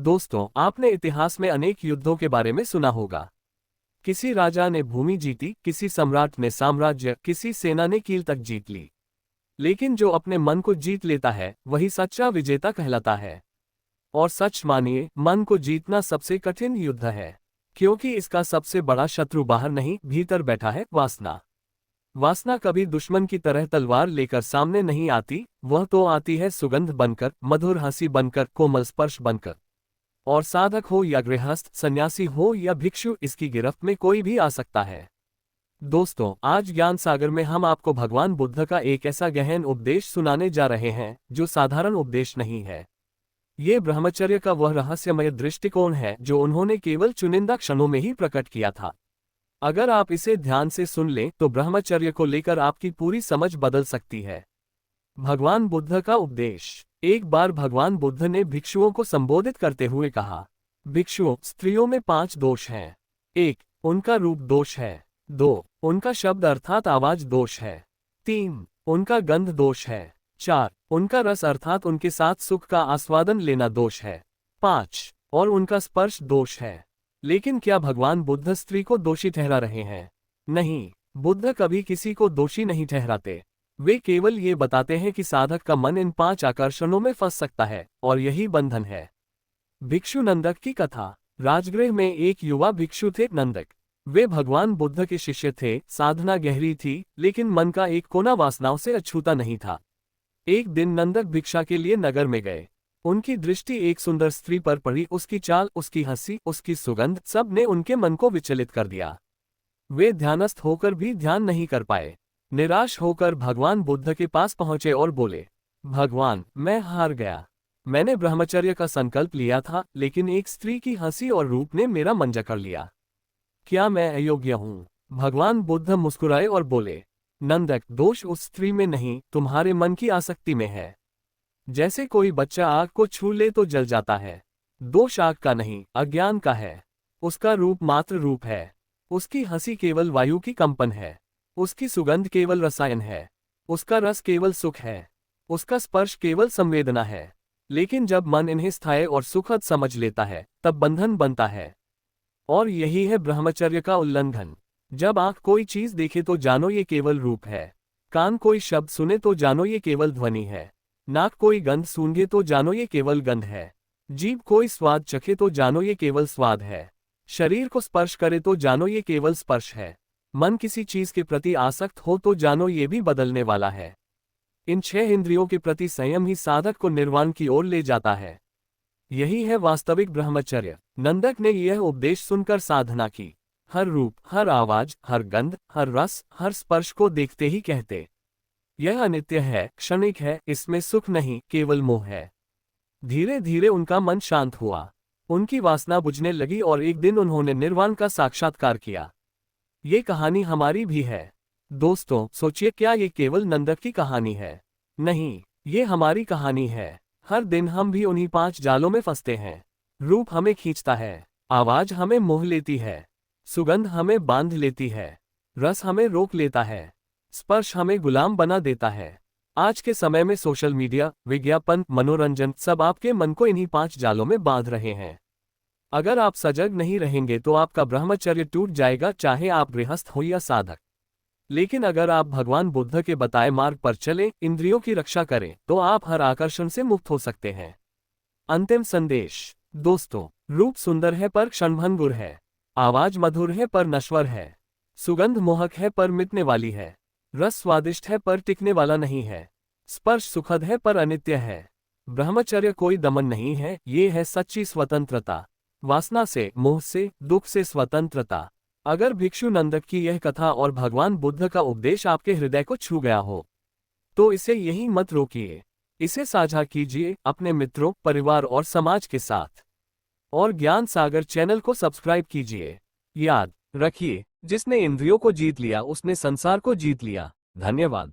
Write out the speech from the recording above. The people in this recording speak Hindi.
दोस्तों, आपने इतिहास में अनेक युद्धों के बारे में सुना होगा। किसी राजा ने भूमि जीती, किसी सम्राट ने साम्राज्य, किसी सेना ने कील तक जीत ली। लेकिन जो अपने मन को जीत लेता है वही सच्चा विजेता कहलाता है। और सच मानिए, मन को जीतना सबसे कठिन युद्ध है, क्योंकि इसका सबसे बड़ा शत्रु बाहर नहीं, भीतर बैठा है, वासना। वासना कभी दुश्मन की तरह तलवार लेकर सामने नहीं आती, वह तो आती है सुगंध बनकर, मधुर हंसी बनकर, कोमल स्पर्श बनकर। और साधक हो या गृहस्थ, सन्यासी हो या भिक्षु, इसकी गिरफ्त में कोई भी आ सकता है। दोस्तों, आज ज्ञान सागर में हम आपको भगवान बुद्ध का एक ऐसा गहन उपदेश सुनाने जा रहे हैं जो साधारण उपदेश नहीं है। ये ब्रह्मचर्य का वह रहस्यमय दृष्टिकोण है जो उन्होंने केवल चुनिंदा क्षणों में ही प्रकट किया था। अगर आप इसे ध्यान से सुन लें तो ब्रह्मचर्य को लेकर आपकी पूरी समझ बदल सकती है। भगवान बुद्ध का उपदेश। एक बार भगवान बुद्ध ने भिक्षुओं को संबोधित करते हुए कहा, भिक्षुओं, स्त्रियों में 5 दोष हैं। 1. उनका रूप दोष है। 2. उनका शब्द अर्थात आवाज दोष है। 3. उनका गंध दोष है। 4. उनका रस अर्थात उनके साथ सुख का आस्वादन लेना दोष है। 5. और उनका स्पर्श दोष है। लेकिन क्या भगवान बुद्ध स्त्री को दोषी ठहरा रहे हैं? नहीं, बुद्ध कभी किसी को दोषी नहीं ठहराते। वे केवल ये बताते हैं कि साधक का मन इन 5 आकर्षणों में फंस सकता है, और यही बंधन है। भिक्षु नंदक की कथा। राजगृह में एक युवा भिक्षु थे, नंदक। वे भगवान बुद्ध के शिष्य थे। साधना गहरी थी, लेकिन मन का एक कोना वासनाओं से अछूता नहीं था। एक दिन नंदक भिक्षा के लिए नगर में गए। उनकी दृष्टि एक सुंदर स्त्री पर पड़ी। उसकी चाल, उसकी हंसी, उसकी सुगंध, सब ने उनके मन को विचलित कर दिया। वे ध्यानस्थ होकर भी ध्यान नहीं कर पाए। निराश होकर भगवान बुद्ध के पास पहुंचे और बोले, भगवान, मैं हार गया। मैंने ब्रह्मचर्य का संकल्प लिया था, लेकिन एक स्त्री की हंसी और रूप ने मेरा मन जकड़ लिया। क्या मैं अयोग्य हूँ? भगवान बुद्ध मुस्कुराए और बोले, नंदक, दोष उस स्त्री में नहीं, तुम्हारे मन की आसक्ति में है। जैसे कोई बच्चा आग को छू ले तो जल जाता है। दोष आग का नहीं, अज्ञान का है। उसका रूप मात्र रूप है। उसकी हंसी केवल वायु की कंपन है। उसकी सुगंध केवल रसायन है। उसका रस केवल सुख है। उसका स्पर्श केवल संवेदना है। लेकिन जब मन इन्हें स्थायी और सुखद समझ लेता है, तब बंधन बनता है। और यही है ब्रह्मचर्य का उल्लंघन। जब आंख कोई चीज देखे तो जानो ये केवल रूप है। कान कोई शब्द सुने तो जानो ये केवल ध्वनि है। नाक कोई गंध सूंघे तो जानो ये केवल गंध है। जीभ कोई स्वाद चखे तो जानो ये केवल स्वाद है। शरीर को स्पर्श करे तो जानो ये केवल स्पर्श है। मन किसी चीज के प्रति आसक्त हो तो जानो ये भी बदलने वाला है। इन 6 इंद्रियों के प्रति संयम ही साधक को निर्वाण की ओर ले जाता है। यही है वास्तविक ब्रह्मचर्य। नंदक ने यह उपदेश सुनकर साधना की। हर रूप, हर आवाज, हर गंध, हर रस, हर स्पर्श को देखते ही कहते, यह अनित्य है, क्षणिक है, इसमें सुख नहीं, केवल मोह है। धीरे धीरे उनका मन शांत हुआ। उनकी वासना बुझने लगी और एक दिन उन्होंने निर्वाण का साक्षात्कार किया। ये कहानी हमारी भी है। दोस्तों, सोचिए, क्या ये केवल नंदक की कहानी है? नहीं, ये हमारी कहानी है। हर दिन हम भी उन्हीं 5 जालों में फंसते हैं। रूप हमें खींचता है। आवाज हमें मोह लेती है। सुगंध हमें बांध लेती है। रस हमें रोक लेता है। स्पर्श हमें गुलाम बना देता है। आज के समय में सोशल मीडिया, विज्ञापन, मनोरंजन, सब आपके मन को इन्हीं 5 जालों में बांध रहे हैं। अगर आप सजग नहीं रहेंगे तो आपका ब्रह्मचर्य टूट जाएगा, चाहे आप गृहस्थ हो या साधक। लेकिन अगर आप भगवान बुद्ध के बताए मार्ग पर चलें, इंद्रियों की रक्षा करें, तो आप हर आकर्षण से मुक्त हो सकते हैं। अंतिम संदेश। दोस्तों, रूप सुंदर है पर क्षणभंगुर है। आवाज मधुर है पर नश्वर है। सुगंध मोहक है पर मिटने वाली है। रस स्वादिष्ट है पर टिकने वाला नहीं है। स्पर्श सुखद है पर अनित्य है। ब्रह्मचर्य कोई दमन नहीं है, ये है सच्ची स्वतंत्रता। वासना से, मोह से, दुख से स्वतंत्रता। अगर भिक्षु नंदक की यह कथा और भगवान बुद्ध का उपदेश आपके हृदय को छू गया हो, तो इसे यहीं मत रोकिए। इसे साझा कीजिए अपने मित्रों, परिवार और समाज के साथ। और ज्ञान सागर चैनल को सब्सक्राइब कीजिए। याद रखिए, जिसने इंद्रियों को जीत लिया उसने संसार को जीत लिया। धन्यवाद।